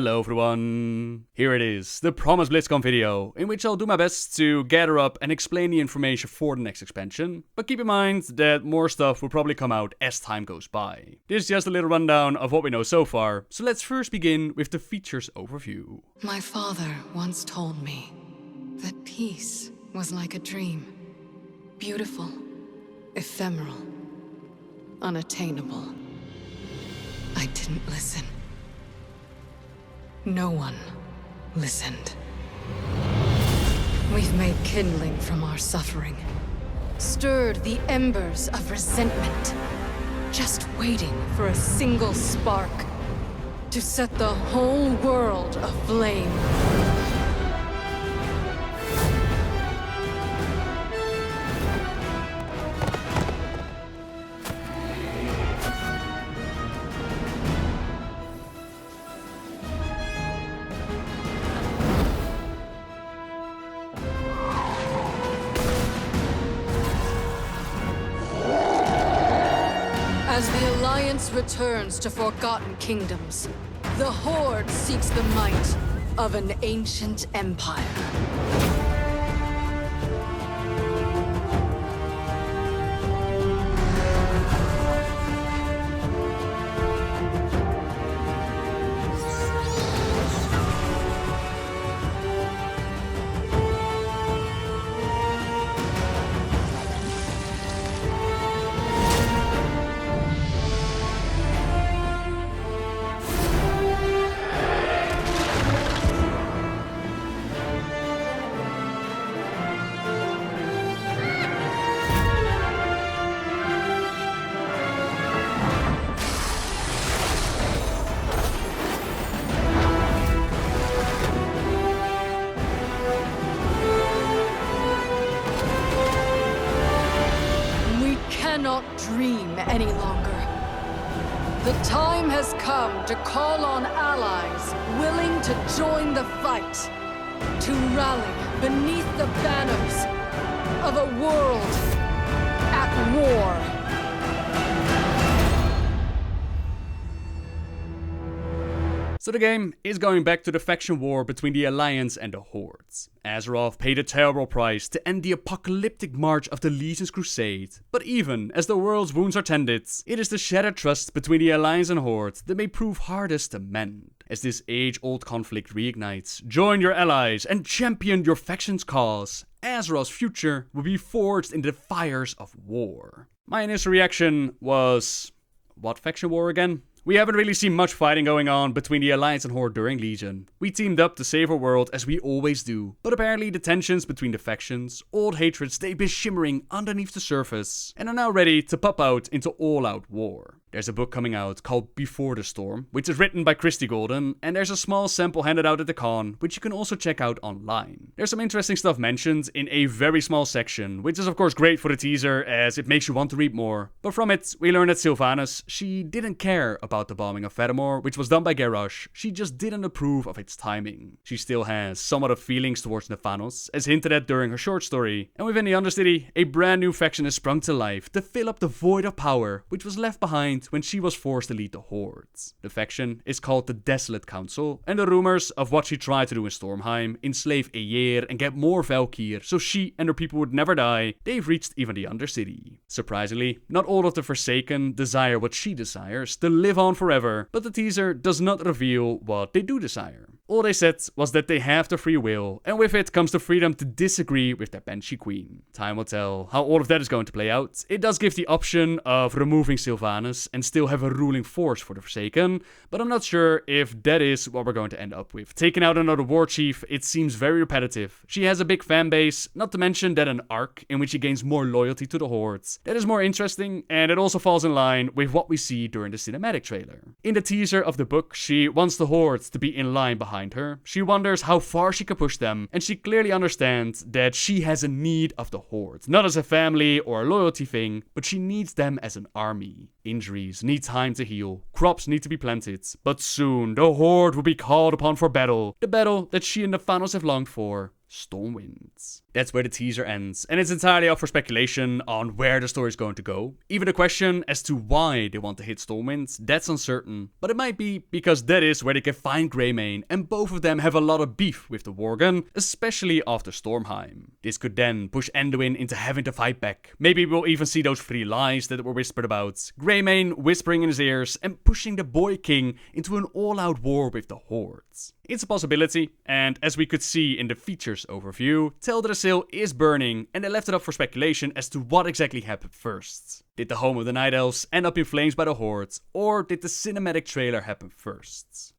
Hello everyone! Here it is, the promised Blizzcon video, in which I'll do my best to gather up and explain the information for the next expansion, but keep in mind that more stuff will probably come out as time goes by. This is just a little rundown of what we know so far, so let's first begin with the features overview. My father once told me that peace was like a dream. Beautiful, ephemeral, unattainable. I didn't listen. No one listened. We've made kindling from our suffering, stirred the embers of resentment, just waiting for a single spark to set the whole world aflame. As the Alliance returns to forgotten kingdoms, the Horde seeks the might of an ancient empire. Cannot dream any longer. The time has come to call on allies willing to join the fight, to rally beneath the banners of a world at war. So the game is going back to the faction war between the Alliance and the Hordes. Azeroth paid a terrible price to end the apocalyptic march of the Legion's crusade, but even as the world's wounds are tended, it is the shattered trust between the Alliance and Horde that may prove hardest to mend. As this age-old conflict reignites, join your allies and champion your faction's cause. Azeroth's future will be forged in the fires of war. My initial reaction was... what faction war again? We haven't really seen much fighting going on between the Alliance and Horde during Legion. We teamed up to save our world as we always do, but apparently the tensions between the factions, old hatreds, they've been shimmering underneath the surface and are now ready to pop out into all-out war. There's a book coming out called Before the Storm, which is written by Christy Golden, and there's a small sample handed out at the con, which you can also check out online. There's some interesting stuff mentioned in a very small section, which is of course great for the teaser as it makes you want to read more. But from it, we learn that Sylvanas, she didn't care about the bombing of Fedamore, which was done by Garrosh. She just didn't approve of its timing. She still has somewhat of feelings towards Nephanos, as hinted at during her short story. And within the Undercity, a brand new faction is sprung to life to fill up the void of power which was left behind when she was forced to lead the Hordes. The faction is called the Desolate Council, and the rumors of what she tried to do in Stormheim, enslave Aegir and get more Valkyr so she and her people would never die, they've reached even the Undercity. Surprisingly, not all of the Forsaken desire what she desires, to live on forever, but the teaser does not reveal what they do desire. All they said was that they have the free will, and with it comes the freedom to disagree with their Banshee Queen. Time will tell how all of that is going to play out. It does give the option of removing Sylvanas and still have a ruling force for the Forsaken, but I'm not sure if that is what we're going to end up with. Taking out another war chief, it seems very repetitive. She has a big fan base, not to mention that an arc in which she gains more loyalty to the Hordes. That is more interesting, and it also falls in line with what we see during the cinematic trailer. In the teaser of the book, she wants the Hordes to be in line behind her. She wonders how far she can push them, and she clearly understands that she has a need of the Horde. Not as a family or a loyalty thing, but she needs them as an army. Injuries need time to heal, crops need to be planted, but soon the Horde will be called upon for battle. The battle that she and Nephanos have longed for. Stormwind. That's where the teaser ends, and it's entirely up for speculation on where the story is going to go. Even the question as to why they want to hit Stormwind, that's uncertain, but it might be because that is where they can find Greymane, and both of them have a lot of beef with the Worgen, especially after Stormheim. This could then push Anduin into having to fight back. Maybe we'll even see those 3 lies that were whispered about, Greymane whispering in his ears and pushing the Boy King into an all-out war with the Hordes. It's a possibility, and as we could see in the features overview, Teldrassil is burning, and they left it up for speculation as to what exactly happened first. Did the home of the Night Elves end up in flames by the Horde, or did the cinematic trailer happen first?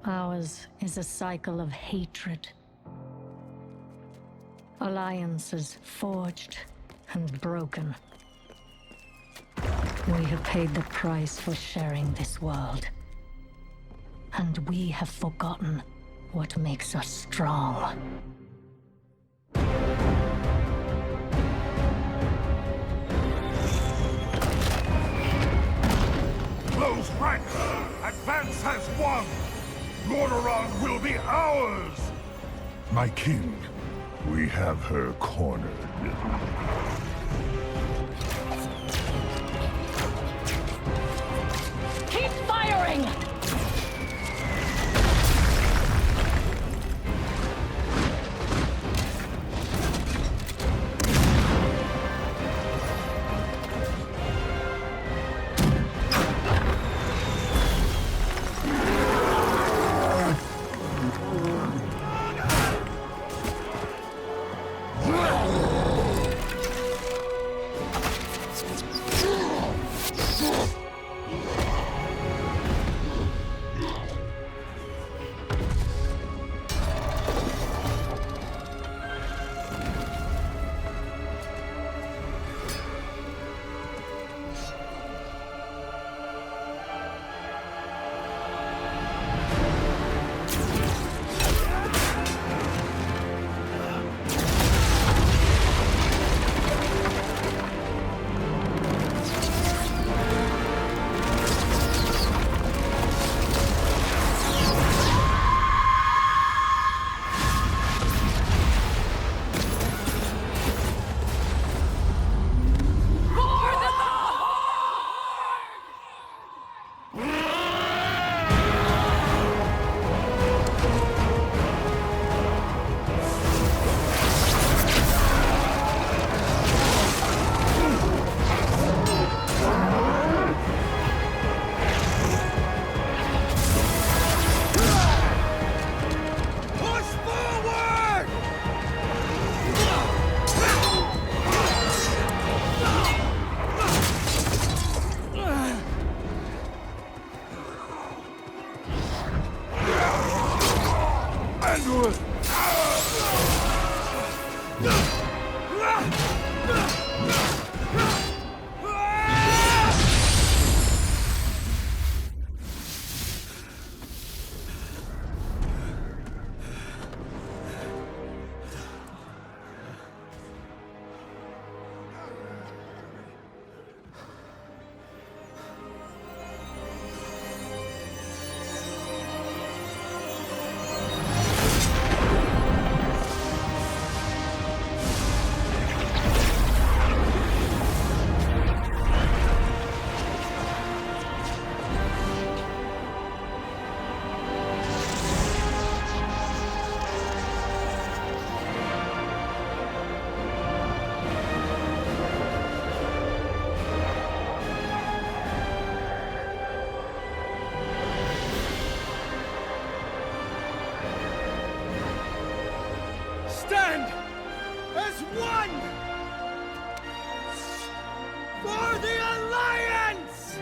Ours is a cycle of hatred. Alliances forged and broken. We have paid the price for sharing this world. And we have forgotten what makes us strong. Close ranks! Advance has won! Lordaeron will be ours! My king, we have her cornered. Keep firing! Stand as one for the Alliance!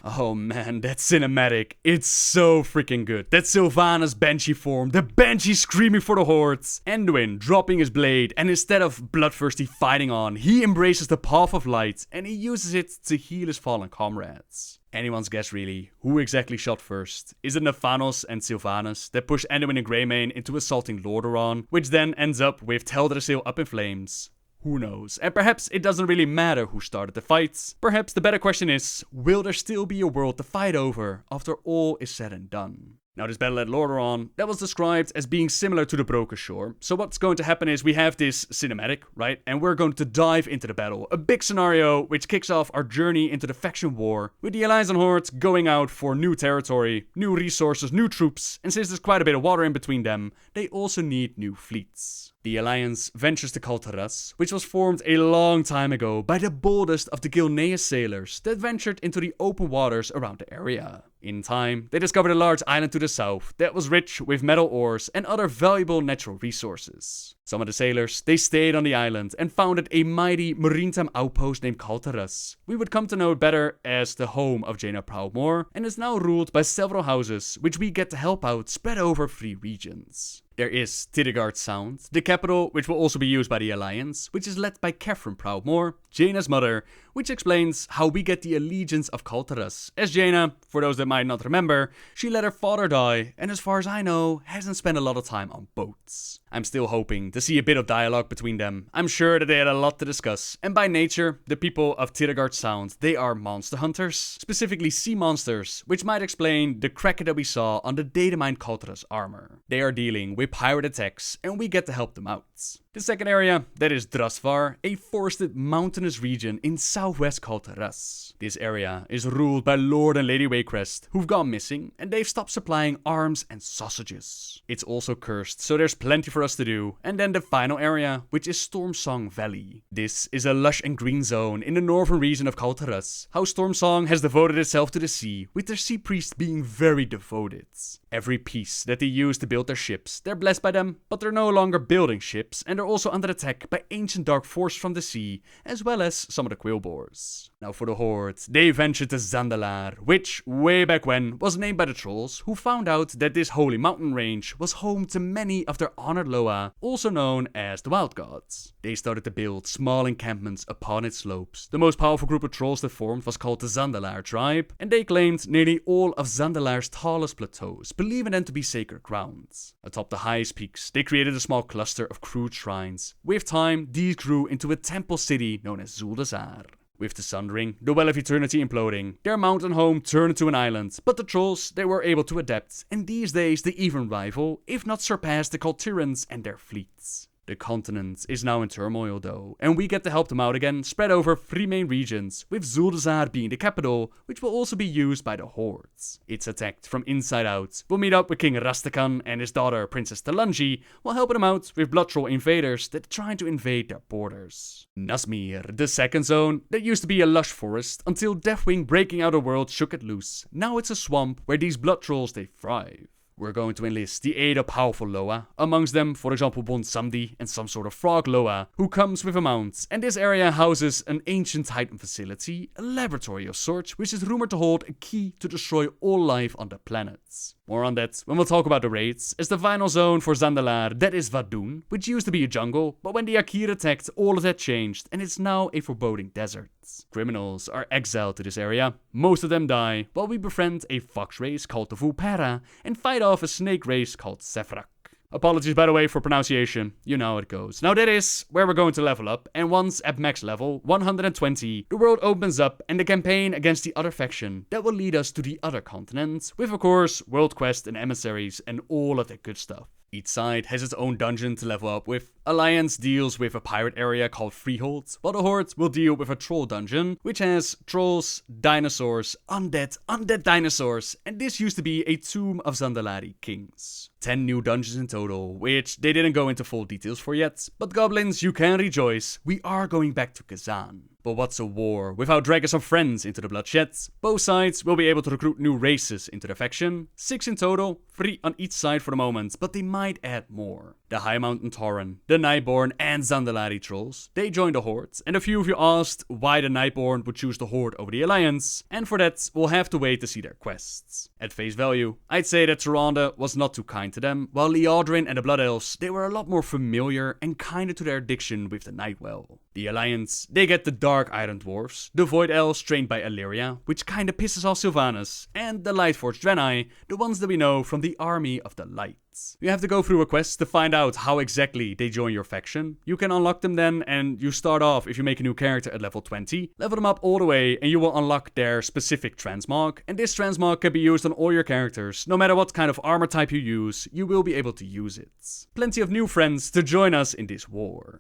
A Oh man, that cinematic, it's so freaking good. That Sylvanas Banshee form, the Banshee screaming for the hordes, Anduin dropping his blade, and instead of bloodthirsty fighting on, he embraces the path of light and he uses it to heal his fallen comrades. Anyone's guess really, who exactly shot first? Is it Nephanos and Sylvanas that push Anduin and Greymane into assaulting Lordaeron, which then ends up with Teldrassil up in flames? Who knows? And perhaps it doesn't really matter who started the fights. Perhaps the better question is, will there still be a world to fight over after all is said and done? Now this battle at Lordaeron, that was described as being similar to the Broken Shore. So what's going to happen is we have this cinematic, right? And we're going to dive into the battle. A big scenario which kicks off our journey into the faction war, with the Alliance and Horde going out for new territory, new resources, new troops, and since there's quite a bit of water in between them, they also need new fleets. The Alliance ventures to Kul'tiras, which was formed a long time ago by the boldest of the Gilneas sailors that ventured into the open waters around the area. In time, they discovered a large island to the south that was rich with metal ores and other valuable natural resources. Some of the sailors, they stayed on the island and founded a mighty maritime outpost named Kul'tiras. We would come to know it better as the home of Jaina Proudmoore, and is now ruled by several houses, which we get to help out spread over 3 regions. There is Tidegard Sound, the capital, which will also be used by the Alliance, which is led by Catherine Proudmoore, Jaina's mother, which explains how we get the allegiance of Kul'tiras, as Jaina, for those that might not remember, she let her father die, and as far as I know, hasn't spent a lot of time on boats. I'm still hoping to see a bit of dialogue between them. I'm sure that they had a lot to discuss, and by nature, the people of Tidegard Sound, they are monster hunters, specifically sea monsters, which might explain the crack that we saw on the data-mined Kul'tiras armor. They are dealing with pirate attacks, and we get to help them out. The second area, that is Drasvar, a forested mountainous region in southwest Kul'tiras. This area is ruled by Lord and Lady Waycrest, who've gone missing, and they've stopped supplying arms and sausages. It's also cursed, so there's plenty for us to do. And then the final area, which is Stormsong Valley. This is a lush and green zone in the northern region of Kul'tiras. How Stormsong has devoted itself to the sea, with their sea priests being very devoted. Every piece that they use to build their ships, they're blessed by them, but they're no longer building ships, and they're also under attack by ancient dark force from the sea, as well as some of the Quillboars. Now for the Horde, they ventured to Zandalar, which, way back when, was named by the Trolls, who found out that this holy mountain range was home to many of their honored Loa, also known as the Wild Gods. They started to build small encampments upon its slopes. The most powerful group of trolls that formed was called the Zandalar tribe, and they claimed nearly all of Zandalar's tallest plateaus, believing them to be sacred grounds. Atop the highest peaks, they created a small cluster of crude shrines. With time, these grew into a temple city known as Zuldazar. With the Sundering, the Well of Eternity imploding, their mountain home turned into an island, but the Trolls, they were able to adapt, and these days they even rival, if not surpass, the Kul'tirans and their fleets. The continent is now in turmoil though, and we get to help them out again, spread over 3 main regions, with Zuldazar being the capital, which will also be used by the Hordes. It's attacked from inside out. We'll meet up with King Rastakhan and his daughter Princess Talanji, while helping them out with blood troll invaders that are trying to invade their borders. Nazmir, the second zone, that used to be a lush forest, until Deathwing breaking out of world shook it loose. Now it's a swamp where these blood trolls they thrive. We're going to enlist the aid of powerful Loa, amongst them, for example, Bonsamdi and some sort of frog Loa, who comes with a mount, and this area houses an ancient Titan facility, a laboratory of sorts, which is rumored to hold a key to destroy all life on the planets. More on that when we'll talk about the raids, as the final zone for Zandalar, that is Vadun, which used to be a jungle, but when the Akir attacked, all of that changed, and it's now a foreboding desert. Criminals are exiled to this area, most of them die, while we befriend a fox race called the Vulpera, and fight off a snake race called Sephrak. Apologies by the way for pronunciation, you know how it goes. Now that is where we're going to level up, and once at max level 120, the world opens up and the campaign against the other faction that will lead us to the other continent, with of course world quests and emissaries and all of that good stuff. Each side has its own dungeon to level up with. Alliance deals with a pirate area called Freehold, while the Horde will deal with a troll dungeon, which has trolls, dinosaurs, undead dinosaurs, and this used to be a tomb of Zandalari kings. 10 new dungeons in total, which they didn't go into full details for yet, but goblins, you can rejoice, we are going back to Kazan. But what's a war without dragging some friends into the bloodshed? Both sides will be able to recruit new races into the faction, 6 in total, 3 on each side for the moment, but they might add more. The High Mountain Tauren, the Nightborn and Zandalari trolls, they joined the Horde, and a few of you asked why the Nightborn would choose the Horde over the Alliance, and for that we'll have to wait to see their quests. At face value, I'd say that Tyrande was not too kind to them, while Liadrin and the Blood Elves, they were a lot more familiar and kinder to their addiction with the Nightwell. The Alliance, they get the Dark Iron Dwarfs, the Void Elves trained by Illyria, which kinda pisses off Sylvanas, and the Lightforged Draenei, the ones that we know from the Army of the Light. You have to go through a quest to find out how exactly they join your faction. You can unlock them then, and you start off, if you make a new character at level 20, level them up all the way, and you will unlock their specific transmog. And this transmog can be used on all your characters. No matter what kind of armor type you use, you will be able to use it. Plenty of new friends to join us in this war.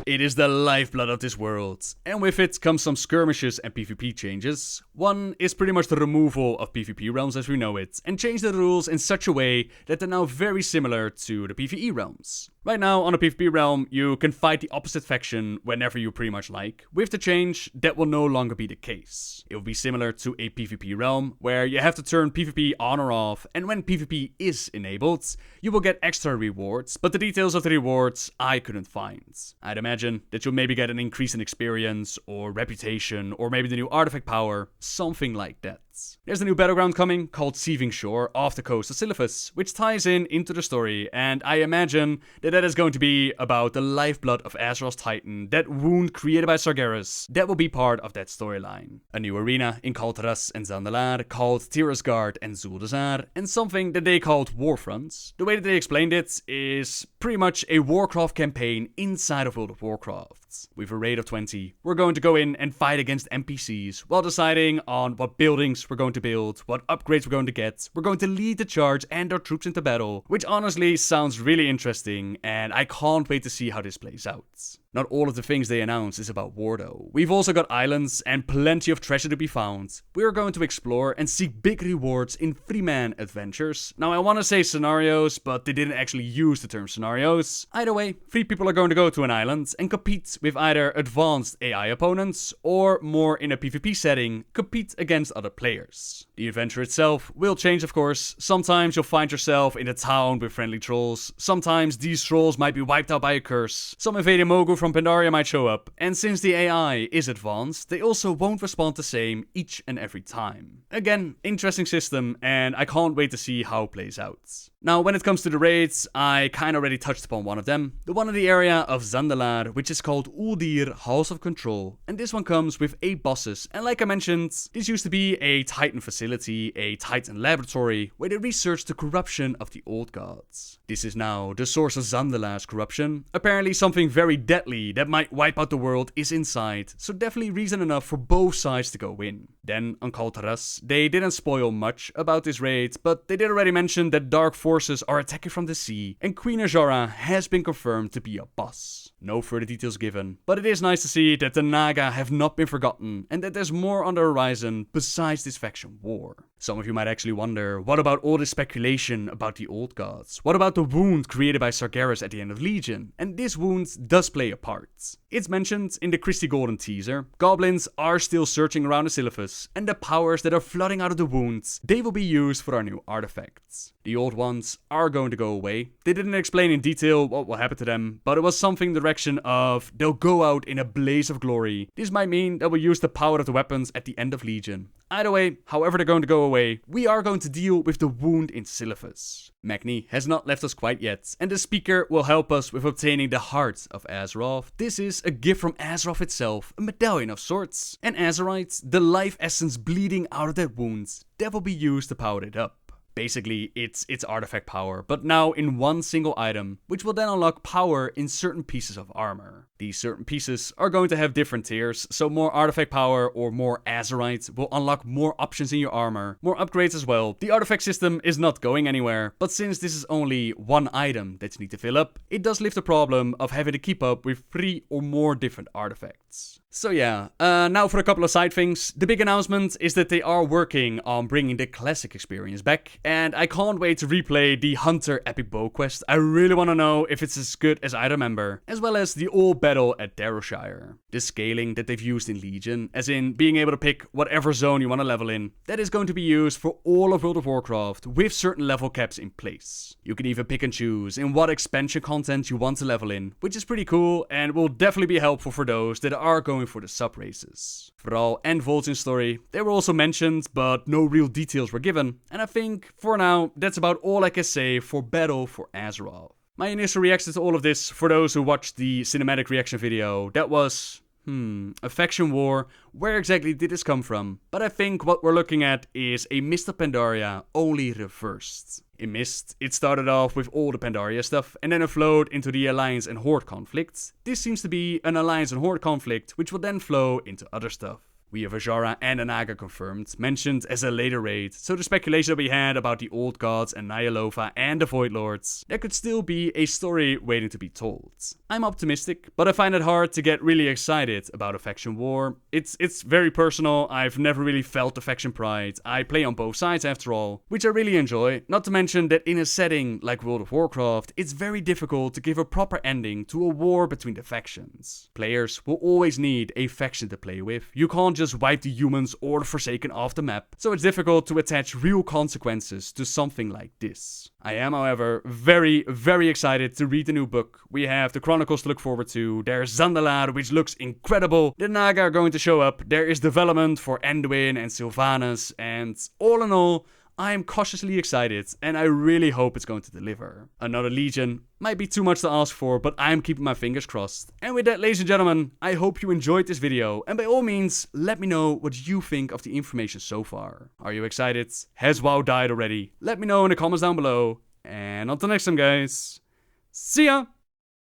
It is the lifeblood of this world, and with it comes some skirmishes and PvP changes. One is pretty much the removal of PvP realms as we know it, and change the rules in such a way that they're now very similar to the PvE realms. Right now, on a PvP realm, you can fight the opposite faction whenever you pretty much like. With the change, that will no longer be the case. It will be similar to a PvP realm, where you have to turn PvP on or off, and when PvP is enabled, you will get extra rewards, but the details of the rewards I couldn't find. I'd imagine that you'll maybe get an increase in experience, or reputation, or maybe the new artifact power, something like that. There's a new battleground coming called Seething Shore off the coast of Silithus, which ties into the story, and I imagine that is going to be about the lifeblood of Azeroth's Titan, that wound created by Sargeras. That will be part of that storyline. A new arena in Kul'tiras and Zandalar called Tirisgard and Zuldazar, and something that they called Warfronts. The way that they explained it is pretty much a Warcraft campaign inside of World of Warcraft. With a raid of 20, we're going to go in and fight against NPCs while deciding on what buildings we're going to build, what upgrades we're going to get. We're going to lead the charge and our troops into battle, which honestly sounds really interesting, and I can't wait to see how this plays out. Not all of the things they announce is about war though. We've also got islands and plenty of treasure to be found. We're going to explore and seek big rewards in free-man adventures. Now I want to say scenarios, but they didn't actually use the term scenarios. Either way, 3 people are going to go to an island and compete with either advanced AI opponents or more in a PvP setting, compete against other players. The adventure itself will change of course. Sometimes you'll find yourself in a town with friendly trolls. Sometimes these trolls might be wiped out by a curse. Some invading mogul from Pandaria might show up, and since the AI is advanced, they also won't respond the same each and every time. Again, interesting system, and I can't wait to see how it plays out. Now, when it comes to the raids, I kinda already touched upon one of them. The one in the area of Zandalar, which is called Uldir House of Control, and this one comes with 8 bosses, and like I mentioned, this used to be a Titan facility, a Titan laboratory, where they researched the corruption of the old gods. This is now the source of Zandalar's corruption. Apparently something very deadly that might wipe out the world is inside, so definitely reason enough for both sides to go in. Then, on Kul'tiras, they didn't spoil much about this raid, but they did already mention that dark forces are attacking from the sea, and Queen Azora has been confirmed to be a boss. No further details given, but it is nice to see that the Naga have not been forgotten, and that there's more on the horizon besides this faction war. Some of you might actually wonder, what about all this speculation about the old gods? What about the wound created by Sargeras at the end of Legion? And this wound does play a part. It's mentioned in the Christie Golden teaser. Goblins are still searching around the Silithus, and the powers that are flooding out of the wounds, they will be used for our new artifacts. The old ones are going to go away. They didn't explain in detail what will happen to them, but it was something in the direction of they'll go out in a blaze of glory. This might mean that we'll use the power of the weapons at the end of Legion. Either way, however they're going to go away, we are going to deal with the wound in Silithus. Magni has not left us quite yet, and the speaker will help us with obtaining the heart of Azeroth. This is a gift from Azeroth itself, a medallion of sorts, and Azerite, the life essence bleeding out of that wound, that will be used to power it up. Basically, it's artifact power, but now in one single item, which will then unlock power in certain pieces of armor. These certain pieces are going to have different tiers, so more artifact power or more Azerite will unlock more options in your armor, more upgrades as well. The artifact system is not going anywhere, but since this is only one item that you need to fill up, it does lift the problem of having to keep up with 3 or more different artifacts. So yeah, now for a couple of side things. The big announcement is that they are working on bringing the classic experience back, and I can't wait to replay the Hunter Epic Bow quest. I really want to know if it's as good as I remember, as well as the old battle at Darrowshire. The scaling that they've used in Legion, as in being able to pick whatever zone you want to level in, that is going to be used for all of World of Warcraft with certain level caps in place. You can even pick and choose in what expansion content you want to level in, which is pretty cool and will definitely be helpful for those that are going for the sub-races. Thrall and Vol'jin's story, they were also mentioned, but no real details were given, and I think, for now, that's about all I can say for Battle for Azeroth. My initial reaction to all of this, for those who watched the cinematic reaction video, that was, a faction war, where exactly did this come from? But I think what we're looking at is a Mist of Pandaria, only reversed. In Mist, it started off with all the Pandaria stuff, and then it flowed into the Alliance and Horde conflict. This seems to be an Alliance and Horde conflict, which will then flow into other stuff. We have Azshara and a Naga confirmed, mentioned as a later raid, so the speculation that we had about the Old Gods and Nyalova and the Void Lords, there could still be a story waiting to be told. I'm optimistic, but I find it hard to get really excited about a faction war. It's very personal, I've never really felt the faction pride, I play on both sides after all, which I really enjoy, not to mention that in a setting like World of Warcraft, it's very difficult to give a proper ending to a war between the factions. Players will always need a faction to play with, you can't just wipe the humans or the Forsaken off the map, so it's difficult to attach real consequences to something like this. I am, however, very, very excited to read the new book. We have the Chronicles to look forward to, there's Zandalar, which looks incredible, the Naga are going to show up, there is development for Anduin and Sylvanas, and all in all, I am cautiously excited, and I really hope it's going to deliver. Another Legion might be too much to ask for, but I'm keeping my fingers crossed. And with that, ladies and gentlemen, I hope you enjoyed this video, and by all means, let me know what you think of the information so far. Are you excited? Has WoW died already? Let me know in the comments down below, and until next time guys, see ya!